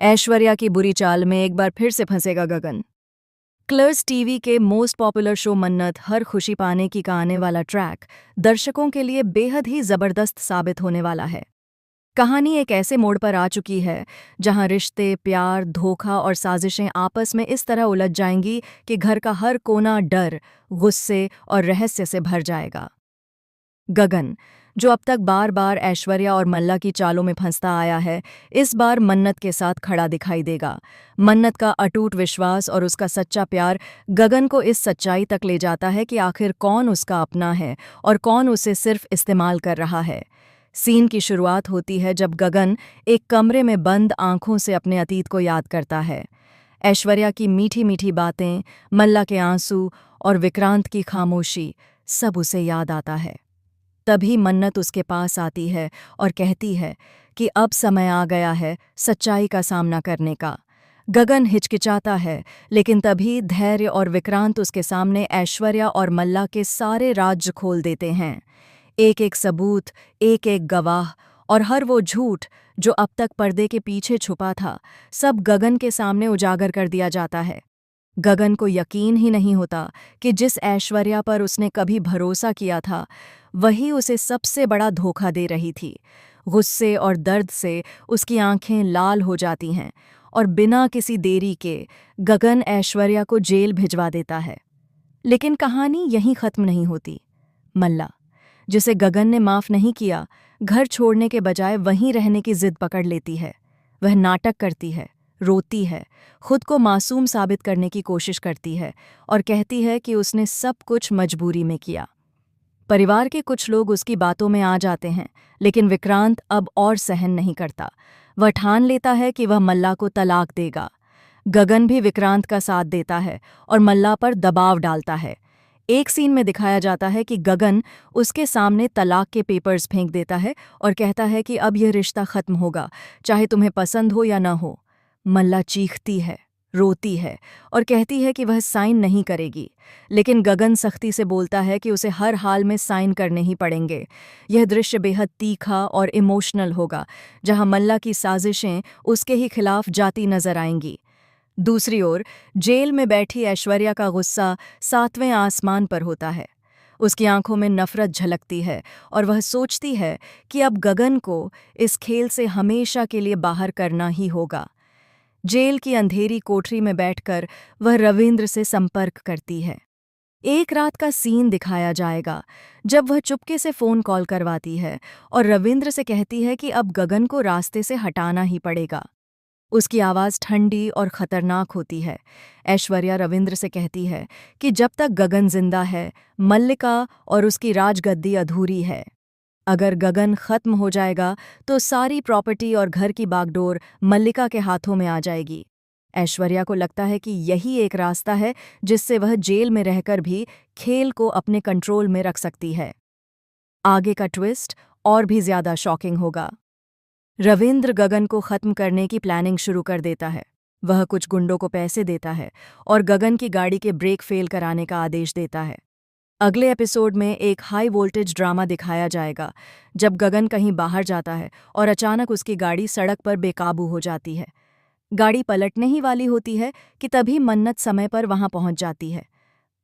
ऐश्वर्या की बुरी चाल में एक बार फिर से फंसेगा गगन। कलर्स टीवी के मोस्ट पॉपुलर शो मन्नत हर खुशी पाने की का आने वाला ट्रैक दर्शकों के लिए बेहद ही जबरदस्त साबित होने वाला है। कहानी एक ऐसे मोड़ पर आ चुकी है जहां रिश्ते, प्यार, धोखा और साजिशें आपस में इस तरह उलझ जाएंगी कि घर का हर कोना डर, गुस्से और रहस्य से भर जाएगा। गगन, जो अब तक बार बार ऐश्वर्या और मल्ला की चालों में फंसता आया है, इस बार मन्नत के साथ खड़ा दिखाई देगा। मन्नत का अटूट विश्वास और उसका सच्चा प्यार गगन को इस सच्चाई तक ले जाता है कि आखिर कौन उसका अपना है और कौन उसे सिर्फ इस्तेमाल कर रहा है। सीन की शुरुआत होती है जब गगन एक कमरे में बंद आंखों से अपने अतीत को याद करता है। ऐश्वर्या की मीठी मीठी बातें, मल्ला के आंसू और विक्रांत की खामोशी, सब उसे याद आता है। तभी मन्नत उसके पास आती है और कहती है कि अब समय आ गया है सच्चाई का सामना करने का। गगन हिचकिचाता है, लेकिन तभी धैर्य और विक्रांत उसके सामने ऐश्वर्या और मल्ला के सारे राज खोल देते हैं। एक एक सबूत, एक एक गवाह और हर वो झूठ जो अब तक पर्दे के पीछे छुपा था, सब गगन के सामने उजागर कर दिया जाता है। गगन को यकीन ही नहीं होता कि जिस ऐश्वर्या पर उसने कभी भरोसा किया था, वही उसे सबसे बड़ा धोखा दे रही थी। गुस्से और दर्द से उसकी आंखें लाल हो जाती हैं और बिना किसी देरी के गगन ऐश्वर्या को जेल भिजवा देता है। लेकिन कहानी यहीं खत्म नहीं होती। मल्ला, जिसे गगन ने माफ नहीं किया, घर छोड़ने के बजाय वहीं रहने की जिद पकड़ लेती है। वह नाटक करती है, रोती है, खुद को मासूम साबित करने की कोशिश करती है और कहती है कि उसने सब कुछ मजबूरी में किया। परिवार के कुछ लोग उसकी बातों में आ जाते हैं, लेकिन विक्रांत अब और सहन नहीं करता। वह ठान लेता है कि वह मल्ला को तलाक देगा। गगन भी विक्रांत का साथ देता है और मल्ला पर दबाव डालता है। एक सीन में दिखाया जाता है कि गगन उसके सामने तलाक के पेपर्स फेंक देता है और कहता है कि अब यह रिश्ता खत्म होगा, चाहे तुम्हें पसंद हो या न हो। मल्ला चीखती है, रोती है और कहती है कि वह साइन नहीं करेगी, लेकिन गगन सख्ती से बोलता है कि उसे हर हाल में साइन करने ही पड़ेंगे। यह दृश्य बेहद तीखा और इमोशनल होगा, जहां मल्ला की साजिशें उसके ही खिलाफ जाती नजर आएंगी। दूसरी ओर जेल में बैठी ऐश्वर्या का गुस्सा सातवें आसमान पर होता है। उसकी आंखों में नफरत झलकती है और वह सोचती है कि अब गगन को इस खेल से हमेशा के लिए बाहर करना ही होगा। जेल की अंधेरी कोठरी में बैठकर वह रविंद्र से संपर्क करती है। एक रात का सीन दिखाया जाएगा जब वह चुपके से फोन कॉल करवाती है और रविंद्र से कहती है कि अब गगन को रास्ते से हटाना ही पड़ेगा। उसकी आवाज़ ठंडी और खतरनाक होती है। ऐश्वर्या रविंद्र से कहती है कि जब तक गगन जिंदा है, मल्लिका और उसकी राजगद्दी अधूरी है। अगर गगन खत्म हो जाएगा तो सारी प्रॉपर्टी और घर की बागडोर मल्लिका के हाथों में आ जाएगी। ऐश्वर्या को लगता है कि यही एक रास्ता है जिससे वह जेल में रहकर भी खेल को अपने कंट्रोल में रख सकती है। आगे का ट्विस्ट और भी ज्यादा शॉकिंग होगा। रविंद्र गगन को खत्म करने की प्लानिंग शुरू कर देता है। वह कुछ गुंडों को पैसे देता है और गगन की गाड़ी के ब्रेक फेल कराने का आदेश देता है। अगले एपिसोड में एक हाई वोल्टेज ड्रामा दिखाया जाएगा जब गगन कहीं बाहर जाता है और अचानक उसकी गाड़ी सड़क पर बेकाबू हो जाती है। गाड़ी पलटने ही वाली होती है कि तभी मन्नत समय पर वहां पहुंच जाती है।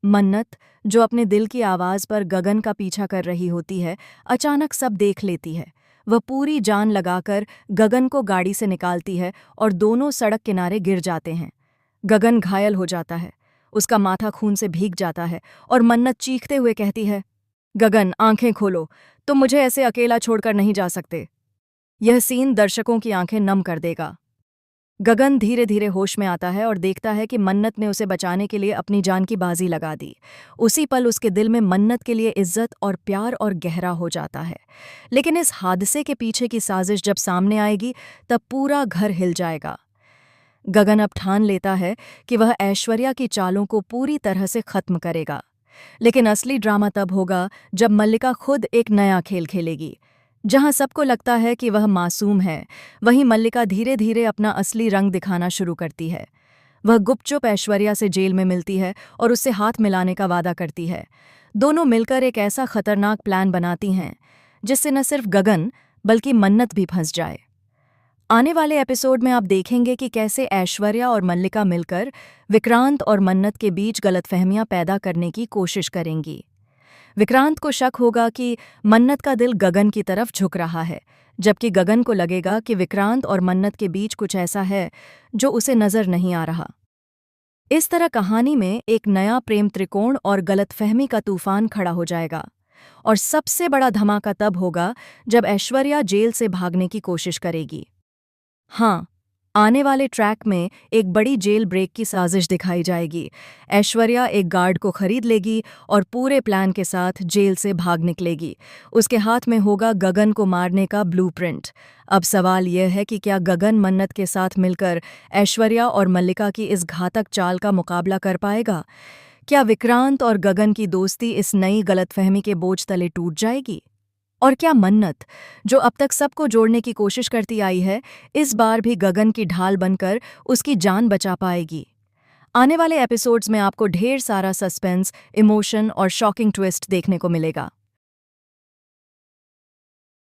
मन्नत, जो अपने दिल की आवाज पर गगन का पीछा कर रही होती है, अचानक सब देख लेती है। वह पूरी जान लगाकर गगन को गाड़ी से निकालती है और दोनों सड़क किनारे गिर जाते हैं। गगन घायल हो जाता है, उसका माथा खून से भीग जाता है और मन्नत चीखते हुए कहती है, गगन, आंखें खोलो, तुम मुझे ऐसे अकेला छोड़कर नहीं जा सकते। यह सीन दर्शकों की आंखें नम कर देगा। गगन धीरे धीरे होश में आता है और देखता है कि मन्नत ने उसे बचाने के लिए अपनी जान की बाजी लगा दी। उसी पल उसके दिल में मन्नत के लिए इज्जत और प्यार और गहरा हो जाता है। लेकिन इस हादसे के पीछे की साजिश जब सामने आएगी, तब पूरा घर हिल जाएगा। गगन अब ठान लेता है कि वह ऐश्वर्या की चालों को पूरी तरह से खत्म करेगा। लेकिन असली ड्रामा तब होगा जब मल्लिका खुद एक नया खेल खेलेगी। जहां सबको लगता है कि वह मासूम है, वहीं मल्लिका धीरे धीरे अपना असली रंग दिखाना शुरू करती है। वह गुपचुप ऐश्वर्या से जेल में मिलती है और उससे हाथ मिलाने का वादा करती है। दोनों मिलकर एक ऐसा खतरनाक प्लान बनाती हैं जिससे न सिर्फ गगन बल्कि मन्नत भी फंस जाए। आने वाले एपिसोड में आप देखेंगे कि कैसे ऐश्वर्या और मल्लिका मिलकर विक्रांत और मन्नत के बीच गलतफहमियां पैदा करने की कोशिश करेंगी। विक्रांत को शक होगा कि मन्नत का दिल गगन की तरफ झुक रहा है, जबकि गगन को लगेगा कि विक्रांत और मन्नत के बीच कुछ ऐसा है जो उसे नजर नहीं आ रहा। इस तरह कहानी में एक नया प्रेम त्रिकोण और गलतफहमी का तूफान खड़ा हो जाएगा। और सबसे बड़ा धमाका तब होगा जब ऐश्वर्या जेल से भागने की कोशिश करेगी। हाँ, आने वाले ट्रैक में एक बड़ी जेल ब्रेक की साजिश दिखाई जाएगी। ऐश्वर्या एक गार्ड को खरीद लेगी और पूरे प्लान के साथ जेल से भाग निकलेगी। उसके हाथ में होगा गगन को मारने का ब्लूप्रिंट। अब सवाल यह है कि क्या गगन मन्नत के साथ मिलकर ऐश्वर्या और मल्लिका की इस घातक चाल का मुकाबला कर पाएगा? क्या विक्रांत और गगन की दोस्ती इस नई गलतफहमी के बोझ तले टूट जाएगी? और क्या मन्नत, जो अब तक सबको जोड़ने की कोशिश करती आई है, इस बार भी गगन की ढाल बनकर उसकी जान बचा पाएगी? आने वाले एपिसोड्स में आपको ढेर सारा सस्पेंस, इमोशन और शॉकिंग ट्विस्ट देखने को मिलेगा।